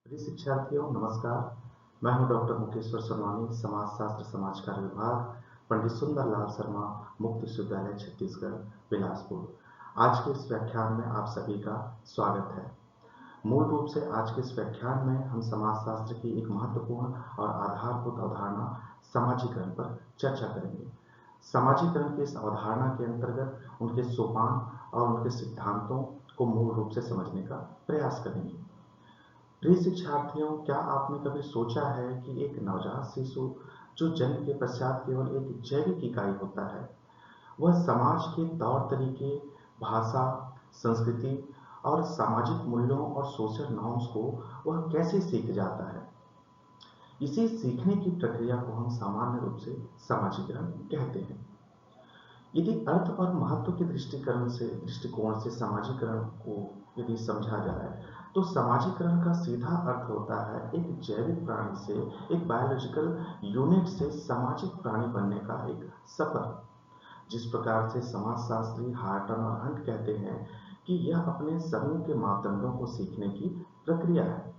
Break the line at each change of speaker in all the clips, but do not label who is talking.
प्रिय शिक्षार्थियों नमस्कार। मैं हूं डॉक्टर मुकेश्वर सरवानी, समाजशास्त्र समाज कार्य विभाग, पंडित सुंदरलाल शर्मा, मुक्त विश्वविद्यालय छत्तीसगढ़ बिलासपुर। आज के इस व्याख्यान में आप सभी का स्वागत है। मूल रूप से आज के इस व्याख्यान में हम समाजशास्त्र की एक महत्वपूर्ण और आधारभूत अवधारणा समाजीकरण पर चर्चा करेंगे। समाजीकरण की इस अवधारणा के अंतर्गत उनके सोपान और उनके सिद्धांतों को मूल रूप से समझने का प्रयास करेंगे। प्रिय शिक्षार्थियों, क्या आपने कभी सोचा है कि एक नवजात शिशु जो जन्म के पश्चात केवल एक जैविक इकाई होता है, वह समाज के तौर तरीके, भाषा, संस्कृति और सामाजिक मूल्यों और सोशल नॉर्म्स को वह कैसे सीख जाता है? इसी सीखने की प्रक्रिया को हम सामान्य रूप से समाजीकरण कहते हैं। यदि अर्थ और महत्व के दृष्टिकोण से समाजीकरण को यदि समझा जाए तो समाजीकरण का सीधा अर्थ होता है एक जैविक प्राणी से, एक बायोलॉजिकल यूनिट से सामाजिक प्राणी बनने का एक सफर। जिस प्रकार से समाजशास्त्री हार्टन और हंट कहते हैं कि यह अपने समूह के मापदंडों को सीखने की प्रक्रिया है।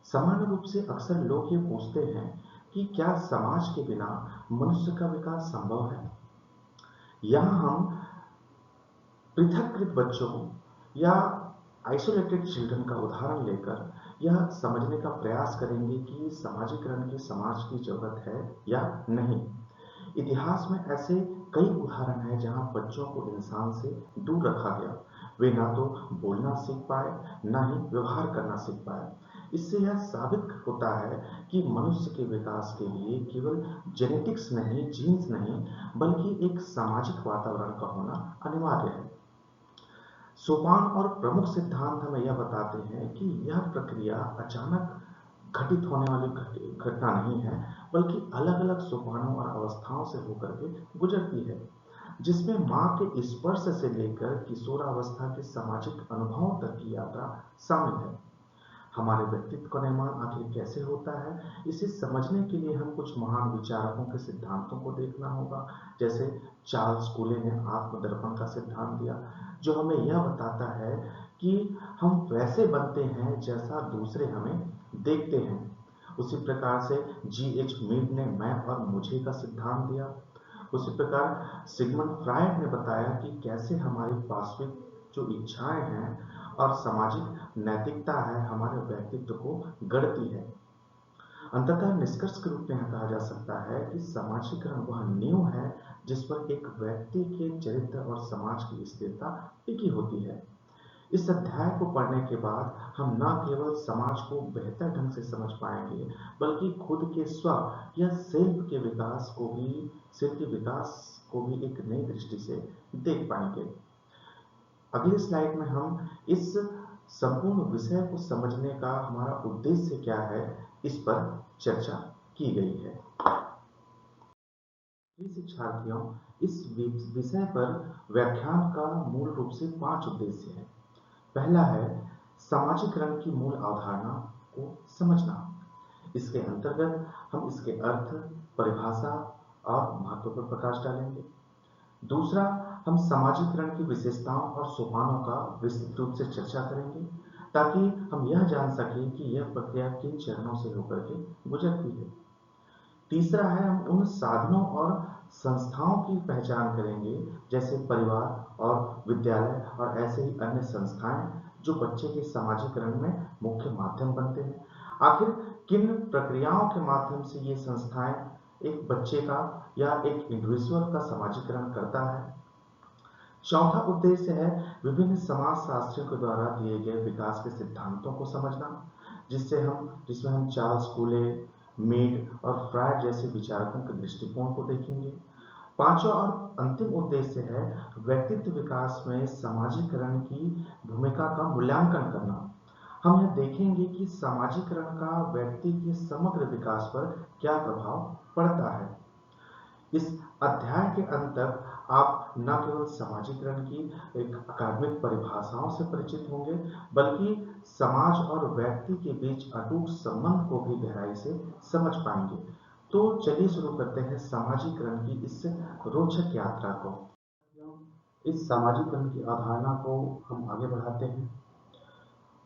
सामान्य रूप से अक्सर लोग ये पूछते हैं कि क्या समाज के बिना मनुष्य का विकास संभव है? यहाँ हम पृथककृत बच्चों या आइसोलेटेड चिल्ड्रन का उदाहरण लेकर यह समझने का प्रयास करेंगे कि समाजीकरण की समाज की जरूरत है या नहीं। इतिहास में ऐसे कई उदाहरण हैं जहां बच्चों को इंसान से दूर रखा गया। वे ना तो बोलना सीख पाए, ना ही व्यवहार करना सीख पाए। इससे यह साबित होता है कि मनुष्य के विकास के लिए केवल जेनेटिक्स नहीं, जीन्स नहीं, बल्कि एक सामाजिक वातावरण का होना अनिवार्य है। सोपान और प्रमुख सिद्धांत हमें यह बताते हैं कि यह प्रक्रिया अचानक घटित होने वाली घटना नहीं है, बल्कि अलग अलग सोपानों और अवस्थाओं से होकर के गुजरती है, जिसमें मां के स्पर्श से लेकर किशोरावस्था के सामाजिक अनुभवों तक की यात्रा शामिल है। हमारे व्यक्तित्व का निर्माण आखिर कैसे होता है, इसे समझने के लिए हम कुछ महान विचारकों के सिद्धांतों को देखना होगा। जैसे चार्ल्स कूले ने आत्मदर्पण का सिद्धांत दिया, जो हमें यह बताता है कि हम वैसे बनते हैं जैसा दूसरे हमें देखते हैं। उसी प्रकार से G.H. मीड ने मैं और मुझे का सिद्धांत दिया। उसी प्रकार सिगमंड फ्रायड ने बताया कि कैसे हमारी वास्तविक जो इच्छाएं हैं और सामाजिक नैतिकता है हमारे व्यक्तित्व को गढ़ती है। अंततः निष्कर्ष के रूप में यह कहा जा सकता है कि समाजीकरण वह नींव है जिस पर एक व्यक्ति के चरित्र और समाज की स्थिरता टिकी होती है। इस अध्याय को पढ़ने के बाद हम न केवल समाज को बेहतर ढंग से समझ पाएंगे, बल्कि खुद के स्व या सेल्फ के विकास को भी एक नई दृष्टि से देख पाएंगे। अगली स्लाइड में हम इस संपूर्ण विषय को समझने का हमारा उद्देश्य क्या है, इस पर चर्चा की गई है। शिक्षार्थियों, इस विषय पर व्याख्यान का मूल रूप से 5 उद्देश्य है। पहला है समाजीकरण की मूल अवधारणा को समझना। इसके अंतर्गत हम इसके अर्थ, परिभाषा और महत्व पर प्रकाश डालेंगे। दूसरा, हम समाजीकरण की विशेषताओं और सोपानों का विस्तृत रूप से चर्चा करेंगे, ताकि हम यह जान सकें कि यह प्रक्रिया किन चरणों से होकर के गुजरती है। तीसरा है हम उन साधनों और संस्थाओं की पहचान करेंगे, जैसे परिवार और विद्यालय और ऐसे ही अन्य संस्थाएं जो बच्चे के समाजीकरण में मुख्य माध्यम बनते हैं। आखिर किन प्रक्रियाओं के माध्यम से ये संस्थाएं एक बच्चे का या एक इंडिविजुअल का समाजीकरण करता है। चौथा उद्देश्य है विभिन्न समाजशास्त्रियों के द्वारा दिए गए विकास के सिद्धांतों को समझना, जिसमें हम चार्ल्स कूले, मीड और फ्रायड जैसे विचारकों के दृष्टिकोण को देखेंगे। पांचवा और अंतिम उद्देश्य है व्यक्तित्व विकास में समाजीकरण की भूमिका का मूल्यांकन करना। हम यह देखेंगे कि समाजीकरण का व्यक्ति के समग्र विकास पर क्या प्रभाव पड़ता है। इस अध्याय के अंत तक आप न केवल समाजीकरण की एक अकादमिक परिभाषाओं से परिचित होंगे, बल्कि समाज और व्यक्ति के बीच अटूट संबंध को भी गहराई से समझ पाएंगे। तो चलिए शुरू करते हैं समाजीकरण की इस रोचक यात्रा को। इस समाजीकरण की अवधारणा को हम आगे बढ़ाते हैं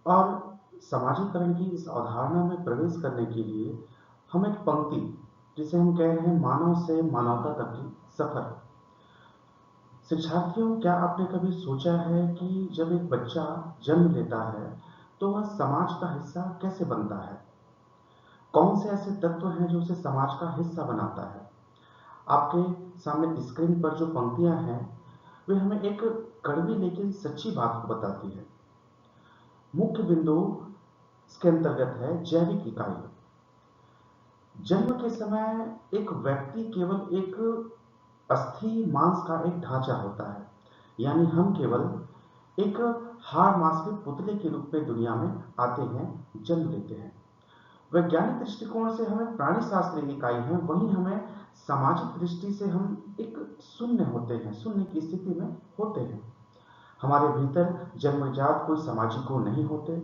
और समाजीकरण की इस अवधारणा में प्रवेश करने के लिए हम एक पंक्ति, जिसे हम कह रहे हैं मानव से मानवता तक की सफर। शिक्षार्थियों, क्या आपने कभी सोचा है कि जब एक बच्चा जन्म लेता है तो वह समाज का हिस्सा कैसे बनता है? कौन से ऐसे तत्व हैं जो उसे समाज का हिस्सा बनाता है? आपके सामने स्क्रीन पर जो पंक्तियां हैं, वे हमें एक कड़वी लेकिन सच्ची बात को बताती है। मुख्य बिंदु इसके अंतर्गत है जैविक इकाई। जन्म के समय एक व्यक्ति केवल एक अस्थि मांस का एक ढांचा होता है, यानी हम केवल एक हाड़ मांस के पुतले के रूप में दुनिया में आते हैं, जन्म लेते हैं। वैज्ञानिक दृष्टिकोण से हमें प्राणी शास्त्रीय इकाई है, वहीं हमें सामाजिक दृष्टि से हम एक शून्य होते हैं, शून्य की स्थिति में होते हैं। हमारे भीतर जन्मजात कोई सामाजिक गुण नहीं होते,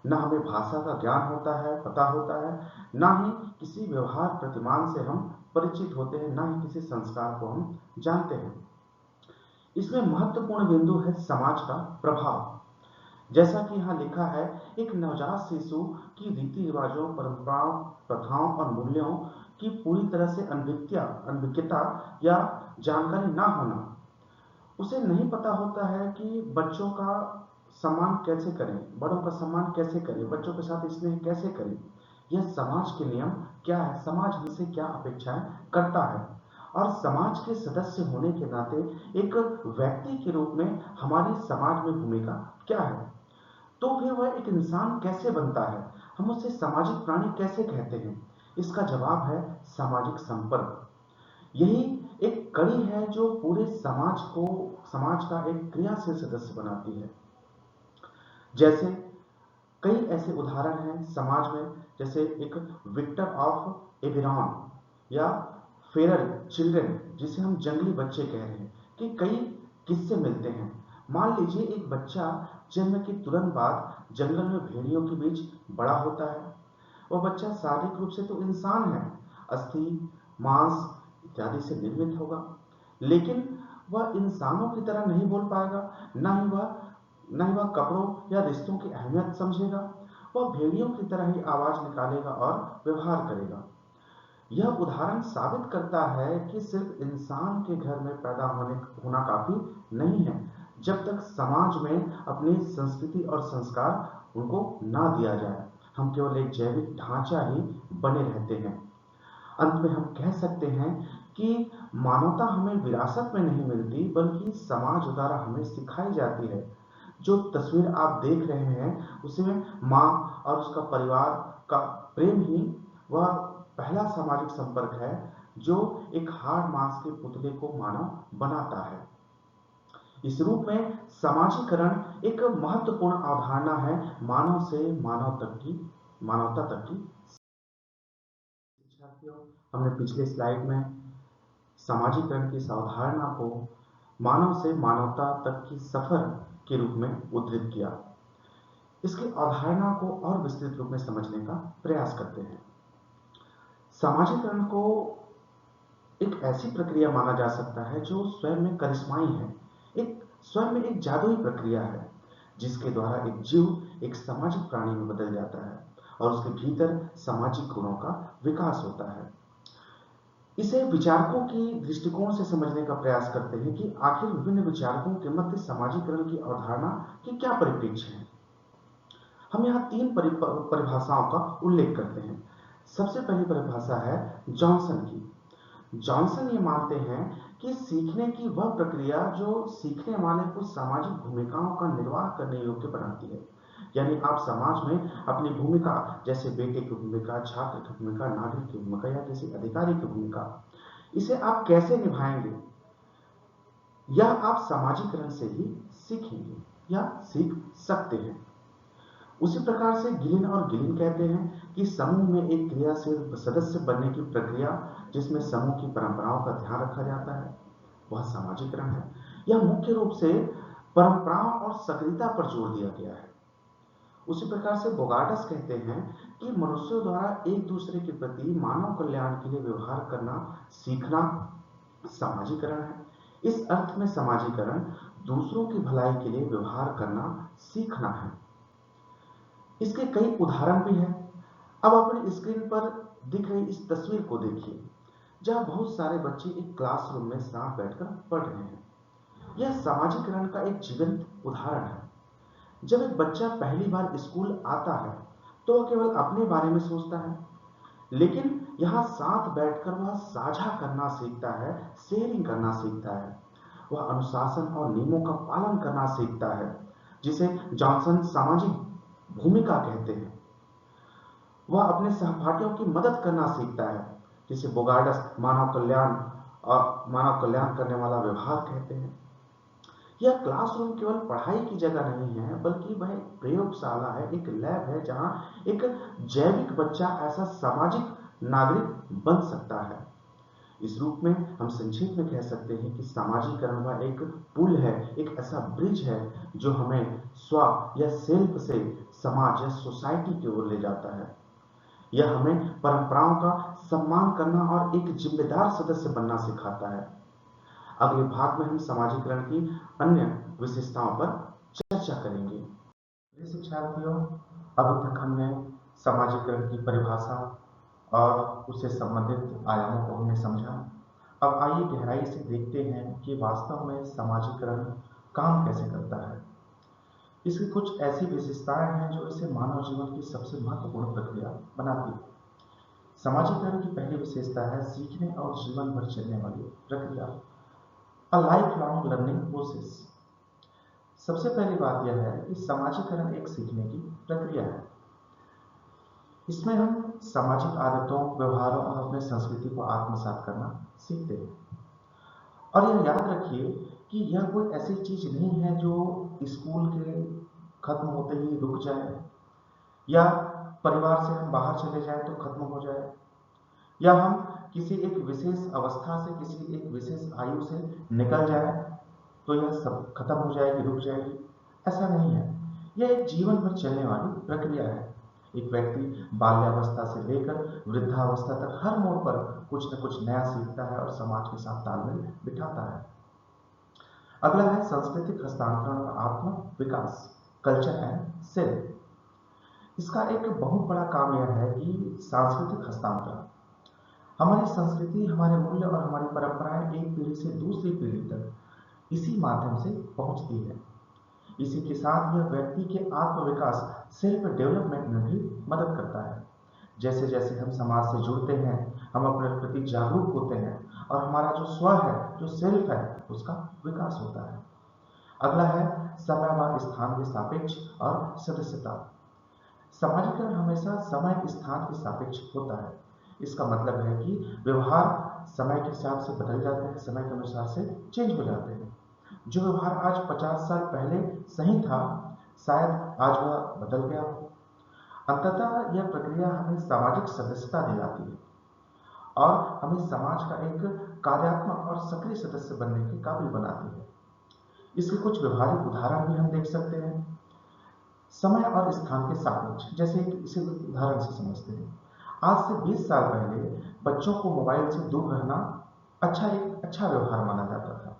न हमें भाषा का ज्ञान होता है, पता होता है, ना ही किसी व्यवहार प्रतिमान से हम परिचित होते हैं, ना ही किसी संस्कार को हम जानते हैं। इसमें महत्वपूर्ण बिंदु है समाज का प्रभाव। जैसा कि यहाँ लिखा है, एक नवजात शिशु की रीति रिवाजों, परंपराओं, प्रथाओं और मूल्यों की पूरी तरह से अनभिज्ञता या जानकारी ना होना। उसे नहीं पता होता है कि बच्चों का सम्मान कैसे करें, बड़ों का सम्मान कैसे करें, बच्चों के साथ स्नेह कैसे करें, यह समाज के नियम क्या है, समाज हमसे क्या अपेक्षाएं करता है, और समाज के सदस्य होने के नाते एक व्यक्ति के रूप में हमारी समाज में भूमिका क्या है। तो फिर वह एक इंसान कैसे बनता है, हम उसे सामाजिक प्राणी कैसे कहते हैं? इसका जवाब है सामाजिक संपर्क। यही एक कड़ी है जो पूरे समाज का एक क्रियाशील सदस्य बनाती है। जैसे कई ऐसे उदाहरण हैं समाज में, जैसे एक विक्टर ऑफ एविरॉन या फेरल चिल्ड्रन, जिसे हम जंगली बच्चे कह रहे हैं, कि कई किस्से मिलते हैं। मान लीजिए एक बच्चा जन्म के तुरंत बाद जंगल में भेड़ियों के बीच बड़ा होता है। वह बच्चा शारीरिक रूप से तो इंसान है, अस्थि मांस इत्यादि से निर्मित होगा, लेकिन वह इंसानों की तरह नहीं बोल पाएगा, ना ही वह कपड़ों या रिश्तों की अहमियत समझेगा। वह भेड़ियों की तरह ही आवाज निकालेगा और व्यवहार करेगा। यह उदाहरण साबित करता है कि सिर्फ इंसान के घर में पैदा होना काफी नहीं है, जब तक समाज में अपनी संस्कृति और संस्कार उनको ना दिया जाए। हम केवल एक जैविक ढांचा ही बने रहते हैं। अंत में हम कह सकते हैं कि मानवता हमें विरासत में नहीं मिलती, बल्कि समाज द्वारा हमें सिखाई जाती है। जो तस्वीर आप देख रहे हैं, उसमें माँ और उसका परिवार का प्रेम ही वह पहला सामाजिक संपर्क है जो एक हाड़ मांस के पुतले को मानव बनाता है। इस रूप में समाजीकरण एक महत्वपूर्ण अवधारणा है, मानव से मानवता तक की। साथियों, हमने पिछले स्लाइड में समाजीकरण की इस अवधारणा को मानव से मानवता तक की सफर के रूप में उद्धृत किया। इसकी अवधारणा को और विस्तृत रूप में समझने का प्रयास करते हैं। समाजीकरण को एक ऐसी प्रक्रिया माना जा सकता है जो स्वयं में करिश्माई है, एक स्वयं में एक जादुई प्रक्रिया है, जिसके द्वारा एक जीव एक सामाजिक प्राणी में बदल जाता है और उसके भीतर सामाजिक गुणों का विकास होता है। इसे विचारकों की दृष्टिकोण से समझने का प्रयास करते हैं कि आखिर विभिन्न विचारकों के मध्य समाजीकरण की अवधारणा के क्या परिप्रेक्ष्य है। हम यहाँ तीन परिभाषाओं का उल्लेख करते हैं। सबसे पहली परिभाषा है जॉनसन की। जॉनसन ये मानते हैं कि सीखने की वह प्रक्रिया जो सीखने वाले को सामाजिक भूमिकाओं का निर्वाह करने योग्य बनाती है। यानी आप समाज में अपनी भूमिका, जैसे बेटे की भूमिका, छात्र की भूमिका, नागरिक की भूमिका या किसी अधिकारी की भूमिका, इसे आप कैसे निभाएंगे, यह आप समाजीकरण से ही सीखेंगे या सीख सकते हैं। उसी प्रकार से गिलिन और गिलिन कहते हैं कि समूह में एक क्रियाशील सदस्य बनने की प्रक्रिया, जिसमें समूह की परंपराओं का ध्यान रखा जाता है, वह समाजीकरण है। यह मुख्य रूप से परंपराओं और सक्रियता पर जोर दिया गया है। उसी प्रकार से बोगार्डस कहते हैं कि मनुष्यों द्वारा एक दूसरे के प्रति मानव कल्याण के लिए व्यवहार करना सीखना समाजीकरण है। इस अर्थ में समाजीकरण दूसरों की भलाई के लिए व्यवहार करना सीखना है। इसके कई उदाहरण भी हैं। अब अपनी स्क्रीन पर दिख रही इस तस्वीर को देखिए, जहां बहुत सारे बच्चे एक क्लासरूम में साथ बैठकर पढ़ रहे हैं। यह सामाजिकरण का एक जीवंत उदाहरण है। जब एक बच्चा पहली बार स्कूल आता है, तो वह केवल अपने बारे में सोचता है, लेकिन यहाँ साथ बैठकर वह साझा करना सीखता है, शेयरिंग करना सीखता है। वह अनुशासन और नियमों का पालन करना सीखता है, जिसे जॉनसन सामाजिक भूमिका कहते हैं। वह अपने सहपाठियों की मदद करना सीखता है, जिसे बोगार्डस मानव कल्याण करने वाला व्यवहार कहते हैं। यह क्लासरूम केवल पढ़ाई की जगह नहीं है, बल्कि वह एक प्रयोगशाला है, एक लैब है, जहां एक जैविक बच्चा ऐसा सामाजिक नागरिक बन सकता है। इस रूप में हम संक्षेप में कह सकते हैं कि सामाजिकरण वह एक पुल है, एक ऐसा ब्रिज है जो हमें स्व या सेल्फ से समाज या सोसाइटी की ओर ले जाता है। यह हमें परंपराओं का सम्मान करना और एक जिम्मेदार सदस्य बनना सिखाता है। अगले भाग में हम सामाजिकरण की अन्य विशेषताओं पर चर्चा करेंगे। प्रिय शिक्षार्थियों, अभी तक हमने सामाजिकरण की परिभाषा और उससे संबंधित आयामों को हमने समझा। अब आइए गहराई से देखते हैं कि वास्तव में सामाजिकरण काम कैसे करता है। इसकी कुछ ऐसी विशेषताएं हैं जो इसे मानव जीवन की सबसे महत्वपूर्ण प्रक्रिया बनाती है। सामाजिकरण की पहली विशेषता है सीखने और जीवन भर चलने वाली प्रक्रिया, a life long learning process. सबसे पहली बात यह है कि सामाजिकरण एक सीखने की प्रक्रिया है। इसमें हम सामाजिक आदतों, व्यवहारों और अपने संस्कृति को आत्मसात करना सीखते हैं। और यह याद रखिए कि यह कोई ऐसी चीज नहीं है जो स्कूल के खत्म होते ही रुक जाए, या परिवार से हम बाहर चले जाएं तो खत्म हो जाए, या हम किसी एक विशेष अवस्था से, किसी एक विशेष आयु से निकल जाए तो यह सब खत्म हो जाएगी, रुक जाएगी। ऐसा नहीं है। यह एक जीवन भर चलने वाली प्रक्रिया है। एक व्यक्ति बाल्यावस्था से लेकर वृद्धावस्था तक हर मोड़ पर कुछ न कुछ नया सीखता है और समाज के साथ तालमेल बिठाता है। अगला है सांस्कृतिक हस्तांतरण और आत्म विकास, कल्चर एंड सेल्फ। इसका एक बहुत बड़ा काम यह है कि सांस्कृतिक हस्तांतरण, हमारी संस्कृति, हमारे मूल्य और हमारी परंपराएं एक पीढ़ी से दूसरी पीढ़ी तक इसी माध्यम से पहुंचती है। इसी के साथ यह व्यक्ति के आत्म विकास, सेल्फ डेवलपमेंट में भी मदद करता है। जैसे जैसे हम समाज से जुड़ते हैं, हम अपने प्रति जागरूक होते हैं और हमारा जो स्व है, जो सेल्फ है, उसका विकास होता है। अगला है समय व स्थान के सापेक्ष और सदस्यता। सामाजिकरण हमेशा समय स्थान के सापेक्ष होता है। इसका मतलब है कि व्यवहार समय के हिसाब से बदल जाते हैं, समय के अनुसार से चेंज हो जाते हैं। जो व्यवहार आज 50 साल पहले सही था, शायद आज वह बदल गया हो। अंततः यह प्रक्रिया हमें सामाजिक सदस्यता दिलाती है और हमें समाज का एक कार्यात्मक और सक्रिय सदस्य बनने के काबिल बनाती है। इसके कुछ व्यवहारिक उदाहरण भी हम देख सकते हैं। समय और स्थान के सापेक्ष, जैसे इसे उदाहरण से समझते हैं। आज से 20 साल पहले बच्चों को मोबाइल से दूर रहना एक अच्छा व्यवहार माना जाता था,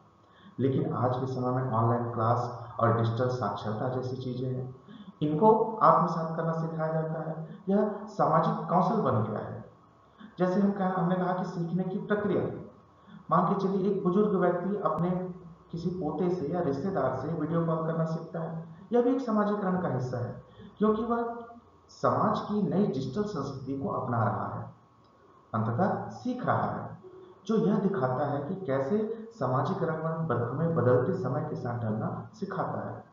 लेकिन आज के समय में ऑनलाइन क्लास और डिजिटल साक्षरता जैसी चीजें हैं, इनको आत्मसात करना सिखाया जाता है। यह सामाजिक कौशल बन गया है। जैसे हमने कहा कि सीखने की प्रक्रिया, मान के चलिए एक बुजुर्ग व्यक्ति अपने किसी पोते से या रिश्तेदार से वीडियो कॉल करना सीखता है। यह भी एक समाजीकरण का हिस्सा है, क्योंकि वह समाज की नई डिजिटल संस्कृति को अपना रहा है, अंततः सीख रहा है, जो यह दिखाता है कि कैसे सामाजीकरण हमें बदलते समय के साथ ढलना सिखाता है।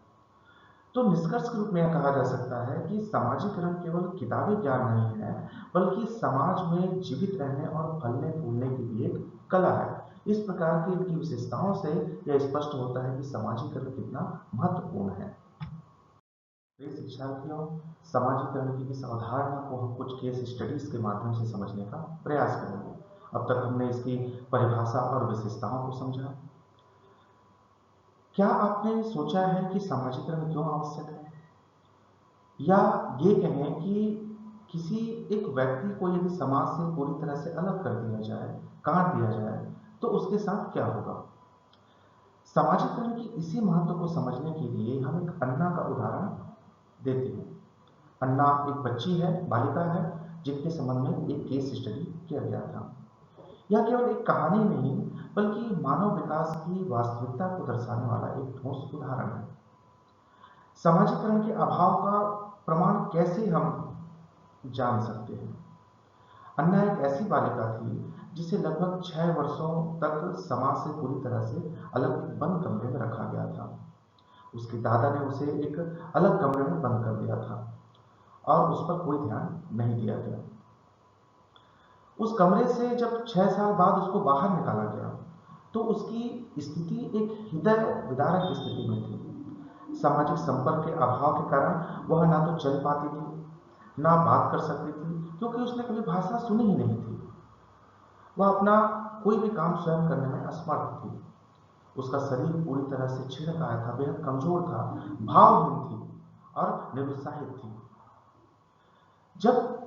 तो निष्कर्ष के रूप में यह कहा जा सकता है कि सामाजीकरण केवल किताबी ज्ञान नहीं है, बल्कि समाज में जीवित रहने और फलने फूलने की भी एक कला है। इस प्रकार की इनकी विशेषताओं से यह स्पष्ट होता है कि सामाजीकरण कितना महत्वपूर्ण है। प्रिय शिक्षार्थियों, सामाजीकरण की इस अवधारणा को हम कुछ केस स्टडीज के माध्यम से समझने का प्रयास करेंगे। अब तक हमने इसकी परिभाषा और विशेषताओं को समझा। क्या आपने सोचा है कि सामाजीकरण क्यों आवश्यक है? या ये कहें कि किसी एक व्यक्ति को यदि समाज से पूरी तरह से अलग कर दिया जाए, काट दिया जाए, तो उसके साथ क्या होगा? सामाजीकरण की इसी महत्व को समझने के लिए हम एक अन्ना का उदाहरण देते हैं। अन्ना एक बच्ची है, बालिका है, जिनके संबंध में एक केस स्टडी किया गया था। यह केवल एक कहानी नहीं, बल्कि मानव विकास की वास्तविकता को दर्शाने वाला एक ठोस उदाहरण है। समाजीकरण के अभाव का प्रमाण कैसे हम जान सकते हैं? अन्ना एक ऐसी बालिका थी जिसे लगभग 6 वर्षों तक समाज से पूरी तरह से अलग बंद कमरे में रखा गया था। उसके दादा ने उसे एक अलग कमरे में बंद कर दिया था और उस पर कोई ध्यान नहीं दिया गया। उस कमरे से जब 6 साल बाद उसको बाहर निकाला गया, तो उसकी स्थिति एक हृदय विदारक स्थिति में थी। सामाजिक संपर्क के अभाव के कारण वह ना तो चल पाती थी, ना बात कर सकती थी, क्योंकि उसने कभी भाषा सुनी ही नहीं थी। वह अपना कोई भी काम स्वयं करने में असमर्थ थी। उसका शरीर पूरी तरह से छिड़ गया था, बेहद कमजोर था, भावहीन थी और निरुत्साहित थी। जब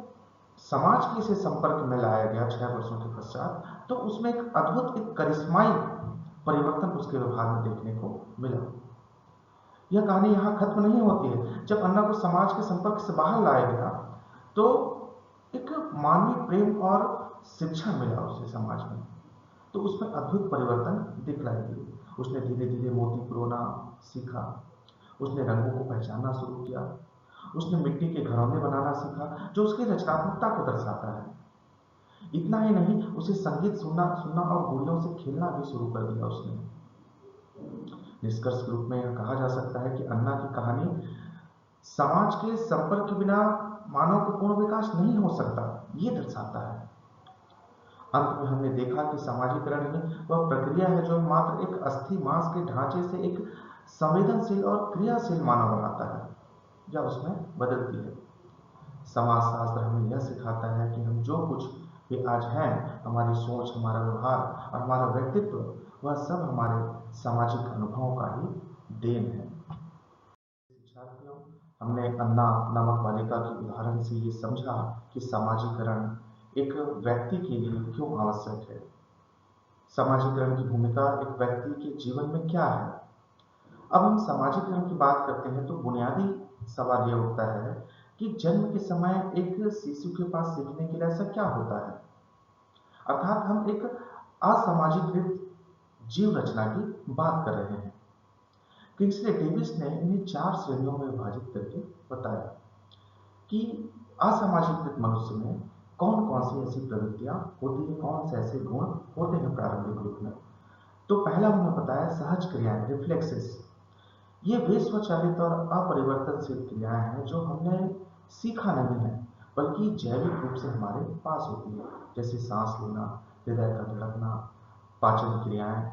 समाज के इसे संपर्क में लाया गया 6 वर्षों के पश्चात, तो उसमें एक अद्भुत, एक करिश्माई परिवर्तन उसके व्यवहार में देखने को मिला। यह कहानी यहाँ खत्म नहीं होती है। जब अन्ना को समाज के संपर्क से बाहर लाया गया, तो एक मानवीय प्रेम और शिक्षा मिला उसे समाज में, तो उसमें अद्भुत परिवर्तन दिखलाई दी। उसने धीरे धीरे मोती पिरोना सीखा, उसने रंगों को पहचानना शुरू किया, उसने मिट्टी के घरौंदे बनाना सीखा, जो उसकी रचनात्मकता को दर्शाता है। इतना ही नहीं, उसे संगीत सुनना और गुड़ियों से खेलना भी शुरू कर दिया उसने। निष्कर्ष के रूप में यह कहा जा सकता है कि अन्ना की कहानी समाज के संपर्क के बिना मानव का पूर्ण विकास नहीं हो सकता, ये दर्शाता है। अंत में हमने देखा कि सामाजिकरण ही वह प्रक्रिया है जो मात्र एक अस्थि मांस के ढांचे से एक संवेदनशील और क्रियाशील मानव बनाता है या उसमें बदलती है। समाजशास्त्र हमें यह सिखाता है कि हम जो कुछ भी आज हैं, हमारी सोच, हमारा व्यवहार और हमारा व्यक्तित्व, वह सब हमारे सामाजिक अनुभवों का ही देन है। शिक्षार्थियों, हमने अन्ना नामक बालिका के उदाहरण से ये समझा कि सामाजिकरण एक व्यक्ति के लिए क्यों आवश्यक है। सामाजिकरण की भूमिका एक व्यक्ति के जीवन में क्या है? अब हम सामाजिकरण की बात करते हैं तो बुनियादी सवाल यह उठता है कि जन्म के समय एक शिशु के पास सीखने के लिए ऐसा क्या होता है? अर्थात हम एक असामाजिकृत जीव रचना की बात कर रहे हैं। किंग्सले डेविस ने इन्हें 4 श्रेणियों में विभाजित करके बताया कि असामाजिकृत मनुष्य में कौन कौन सी ऐसी प्रवृत्तियां होती है, कौन से ऐसे गुण होते हैं प्रारंभिक रूप में। तो पहला उन्होंने बताया सहज क्रियाएं, रिफ्लेक्सेस। ये वे स्वचालित और अपरिवर्तनशील क्रियाएं हैं जो हमने सीखा नहीं है, बल्कि जैविक रूप से हमारे पास होती है, जैसे सांस लेना, हृदय का धड़कना, पाचन क्रियाएं,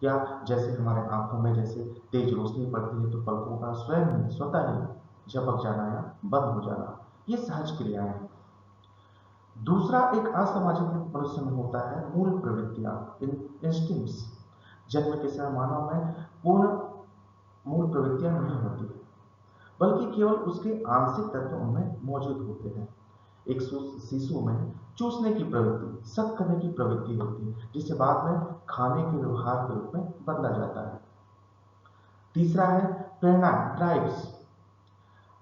या जैसे हमारे आंखों में जैसे तेज रोशनी पड़ती है तो पलकों का स्वयं स्वतः ही झपक जाना या बंद हो जाना, ये सहज क्रियाएं हैं। दूसरा एक असामाजिक मनुष्य में होता है मूल प्रवृत्तियां, इंस्टिंक्ट्स। जन्म के समय मानव में पूर्ण मूल प्रवृत्तियां नहीं होती, बल्कि केवल उसके आंशिक तत्व उनमें मौजूद होते हैं। एक शिशु में चूसने की प्रवृत्ति, शक करने की प्रवृत्ति होती है, जिसे बाद में खाने के व्यवहार के रूप में बदला जाता है। तीसरा है प्रेरणा, ड्राइव्स।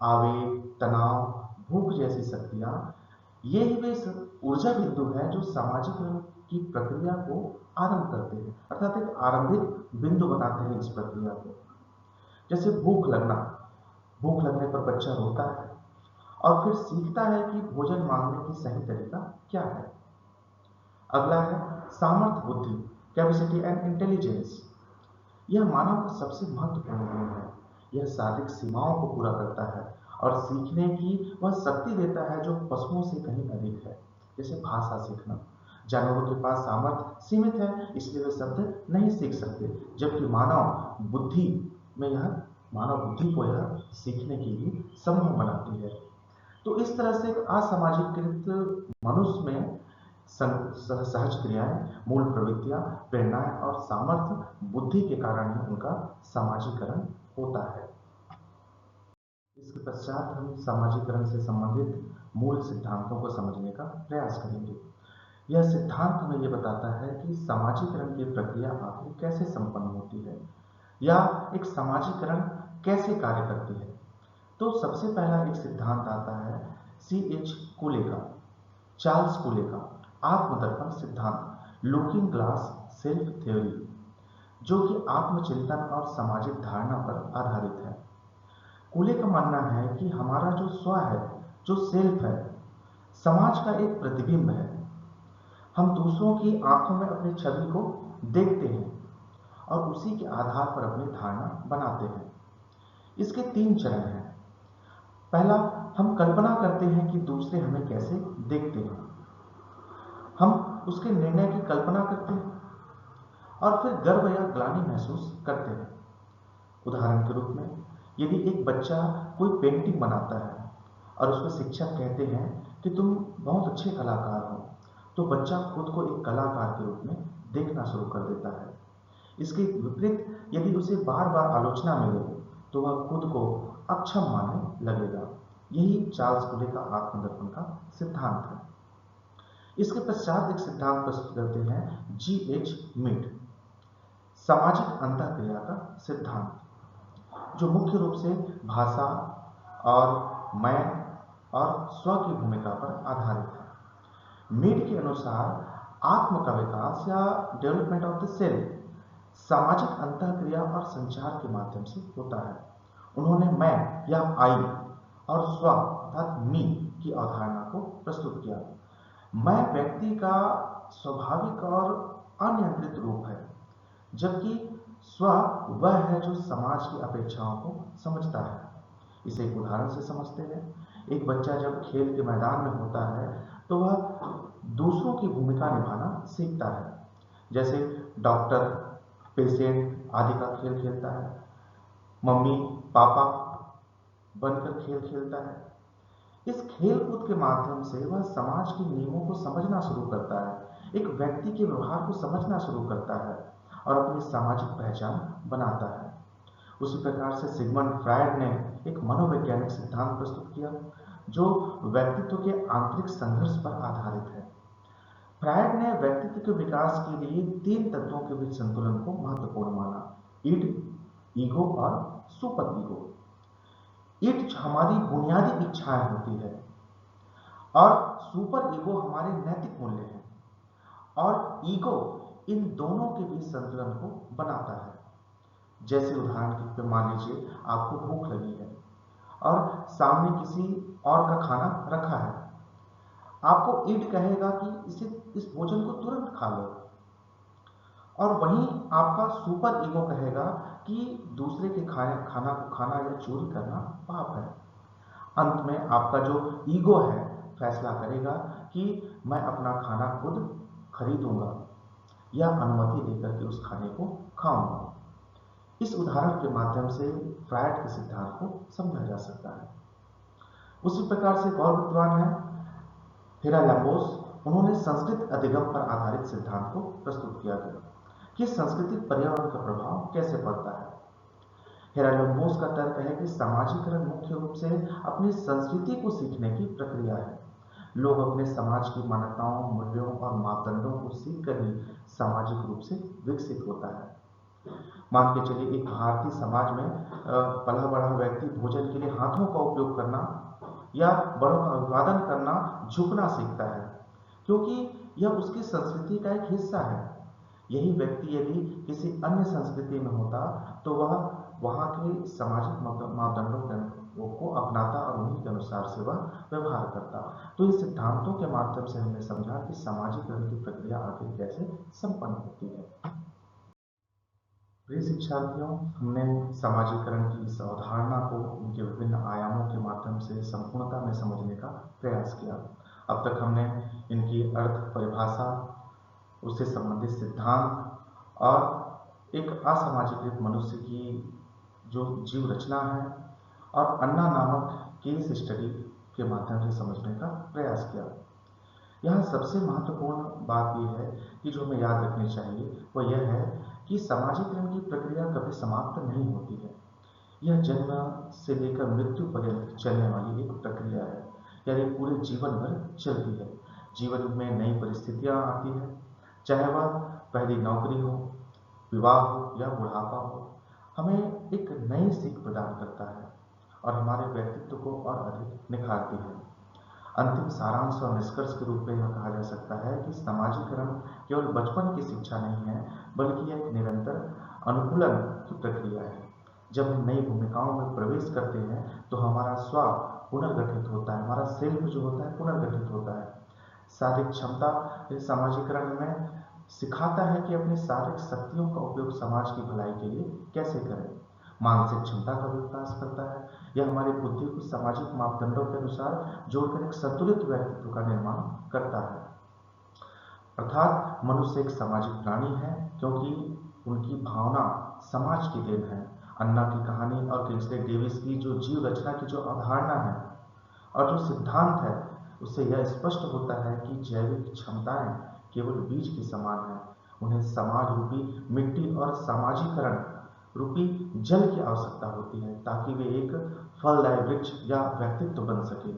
आवेग, तनाव, भूख जैसी शक्तियां, ये ही वे ऊर्जा बिंदु हैं जो सामाजिकरण की प्रक्रिया को आरंभ करते हैं, अर्थात एक आरंभिक बिंदु बनाते हैं इस प्रक्रिया को। जैसे भूख लगने पर बच्चा रोता है और फिर सीखता है कि भोजन मांगने की सही तरीका क्या है। अगला है सामर्थ्य बुद्धि, कैपेसिटी एंड इंटेलिजेंस। यह मानव का सबसे महत्वपूर्ण गुण है। यह शारीरिक सीमाओं को पूरा करता है और सीखने की वह शक्ति देता है जो पशुओं से कहीं अधिक है। जैसे भाषा सीखना, जानवरों के पास सामर्थ्य सीमित है, इसलिए वे शब्द नहीं सीख सकते, जबकि मानव बुद्धि को यह सीखने के लिए संभव बनाती है। तो इस तरह से एक असामाजिकृत मनुष्य में सहज क्रियाएं, मूल प्रवृत्तियां, प्रेरणाएं और सामर्थ्य बुद्धि के कारण ही उनका सामाजिकरण होता है। इसके पश्चात हम सामाजिकरण से संबंधित मूल सिद्धांतों को समझने का प्रयास करेंगे। यह सिद्धांत हमें यह बताता है कि सामाजिकरण की प्रक्रिया आखिर कैसे संपन्न होती है, या एक सामाजिकरण कैसे कार्य करती है। तो सबसे पहला एक सिद्धांत आता है C.H. कूले का, चार्ल्स कूले का आत्मदर्पण सिद्धांत, लुकिंग ग्लास सेल्फ थ्योरी, जो कि आत्मचिंतन और सामाजिक धारणा पर आधारित है। कूले का मानना है कि हमारा जो स्व है, जो सेल्फ है, समाज का एक प्रतिबिंब है। हम दूसरों की आंखों में अपनी छवि को देखते हैं और उसी के आधार पर अपनी धारणा बनाते हैं। इसके 3 चरण हैं। पहला, हम कल्पना करते हैं कि दूसरे हमें कैसे देखते हैं। हम उसके निर्णय की कल्पना करते हैं और फिर गर्व या ग्लानि महसूस करते हैं। उदाहरण के रूप में, यदि एक बच्चा कोई पेंटिंग बनाता है और उसमें शिक्षक कहते हैं कि तुम बहुत अच्छे कलाकार हो, तो बच्चा खुद को एक कलाकार के रूप में देखना शुरू कर देता है। इसके विपरीत, यदि उसे बार बार आलोचना मिले तो वह खुद को अक्षम मानने लगेगा। यही चार्ल्स कूले का आत्मदर्पण का सिद्धांत है। इसके पश्चात एक सिद्धांत प्रस्तुत करते हैं G.H. मीड, सामाजिक अंतःक्रिया का सिद्धांत, जो मुख्य रूप से भाषा और मैं और स्व की भूमिका पर आधारित है। मीड के अनुसार आत्म का विकास या डेवलपमेंट ऑफ द सेल्फ सामाजिक अंतःक्रिया और संचार के माध्यम से होता है। उन्होंने मैं या आई और स्व अर्थात मी की अवधारणा को प्रस्तुत किया। मैं व्यक्ति का स्वाभाविक और अनियंत्रित रूप है, जबकि स्व वह है जो समाज की अपेक्षाओं को समझता है। इसे एक उदाहरण से समझते हैं। एक बच्चा जब खेल के मैदान में होता है तो वह दूसरों की भूमिका निभाना सीखता है, जैसे डॉक्टर, पेशेंट आदि का खेल खेलता है, मम्मी पापा बनकर खेल खेलता है। इस खेल कूद के माध्यम से वह समाज के नियमों को समझना शुरू करता है, एक व्यक्ति के व्यवहार को समझना शुरू करता है और अपनी सामाजिक पहचान बनाता है। उसी प्रकार से सिगमंड फ्रायड ने एक मनोवैज्ञानिक सिद्धांत प्रस्तुत किया, जो व्यक्तित्व के आंतरिक संघर्ष पर आधारित है। फ्रायड ने व्यक्तित्व के विकास के लिए 3 तत्वों के बीच संतुलन को महत्वपूर्ण माना: इड, ईगो और सुपर ईगो। इड हमारी बुनियादी इच्छाएं होती है और सुपर ईगो हमारे नैतिक मूल्य हैं, और ईगो इन दोनों के बीच संतुलन को बनाता है। जैसे उदाहरण के लिए मान लीजिए आपको भूख लगी है और सामने किसी और का खाना रखा है। आपको ईड कहेगा कि इस भोजन को तुरंत खा लो, और वहीं आपका सुपर ईगो कहेगा कि दूसरे के खाना को खाना या चोरी करना पाप है। अंत में आपका जो ईगो है फैसला करेगा कि मैं अपना खाना खुद खरीदूंगा या अनुमति देकर के उस खाने को खाऊंगा। इस उदाहरण के माध्यम से फ्रायड के सिद्धांत को समझा जा सकता है। उसी प्रकार से एक और विद्वान है हेराल्बोस। उन्होंने संस्कृत अधिगम पर आधारित सिद्धांत को प्रस्तुत किया गया कि सांस्कृतिक पर्यावरण का प्रभाव कैसे पड़ता है। हेराल्बोस का तर्क है कि सामाजिकरण मुख्य रूप से अपनी संस्कृति को सीखने की प्रक्रिया है। लोग अपने समाज की मान्यताओं, मूल्यों और मापदंडों को सीखकर ही सामाजिक रूप से विकसित होता है। मान के चलिए एक भारतीय समाज में पला बढ़ा व्यक्ति भोजन के लिए हाथों का उपयोग करना या बड़ों का अभिवादन करना, झुकना सीखता है, क्योंकि यह उसकी संस्कृति का एक हिस्सा है। यही व्यक्ति यदि किसी अन्य संस्कृति में होता तो वह वहां के सामाजिक मापदंडों को अपनाता और उन्हीं के अनुसार से वह व्यवहार करता। तो इन सिद्धांतों के माध्यम से हमने समझा कि सामाजिकरण की प्रक्रिया आखिर कैसे संपन्न होती है। प्रिय शिक्षार्थियों, हमने सामाजिकरण की इस अवधारणा को उनके विभिन्न आयामों के माध्यम से संपूर्णता में समझने का प्रयास किया। अब तक हमने इनकी अर्थ, परिभाषा, उससे संबंधित सिद्धांत और एक असामाजिकृत मनुष्य की जो जीव रचना है और अन्ना नामक केस स्टडी के माध्यम से समझने का प्रयास किया। यहाँ सबसे महत्वपूर्ण बात यह है कि जो हमें याद रखनी चाहिए वह यह है कि सामाजिकरण की प्रक्रिया कभी समाप्त नहीं होती है। यह जन्म से लेकर मृत्यु पर्यंत चलने वाली एक प्रक्रिया है, यानी पूरे जीवन भर चलती है। जीवन में नई परिस्थितियां आती हैं, चाहे वह पहली नौकरी हो, विवाह हो या बुढ़ापा हो, हमें एक नई सीख प्रदान करता है और हमारे व्यक्तित्व को और अधिक निखारती है। अंतिम सारांश और निष्कर्ष के रूप में यह कहा जा सकता है कि समाजीकरण केवल बचपन की शिक्षा नहीं है, बल्कि यह एक निरंतर अनुकूलन की प्रक्रिया है। जब हम नई भूमिकाओं में प्रवेश करते हैं तो हमारा स्व पुनर्गठित होता है, हमारा सेल्फ जो होता है पुनर्गठित होता है। शारीरिक क्षमता इस समाजीकरण में सिखाता है कि अपनी शारीरिक शक्तियों का उपयोग समाज की भलाई के लिए कैसे करें। मानसिक क्षमता का विकास करता है, यह हमारी बुद्धि को सामाजिक मापदंडों के अनुसार जोड़कर एक संतुलित व्यक्तित्व का निर्माण करता है। अर्थात मनुष्य एक सामाजिक प्राणी है, क्योंकि उनकी भावना समाज की देन है। अन्ना की कहानी और किंग्सले डेविस की जो जीव रचना की जो अवधारणा है और जो सिद्धांत है, उससे यह स्पष्ट होता है कि जैविक क्षमताएं केवल बीज के समान हैं। उन्हें समाज रूपी मिट्टी और सामाजिकरण रूपी जल की आवश्यकता होती है, ताकि वे एक फलदायी वृक्ष या व्यक्तित्व बन सके।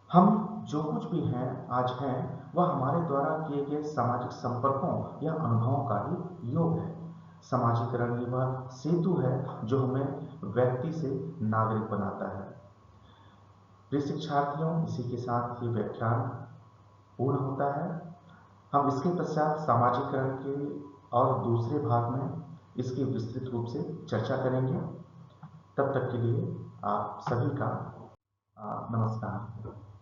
हम जो कुछ भी हैं आज हैं, वह हमारे द्वारा किए गए सामाजिक संपर्कों या अनुभवों का ही योग है। समाजीकरण ही वह सेतु है जो हमें व्यक्ति से नागरिक बनाता है। प्रिय शिक्षार्थियों, इसी के साथ ये व्याख्यान पूर्ण होता है। हम इसके पश्चात सामाजीकरण के और दूसरे भाग में इसकी विस्तृत रूप से चर्चा करेंगे। तब तक के लिए आप सभी का नमस्कार।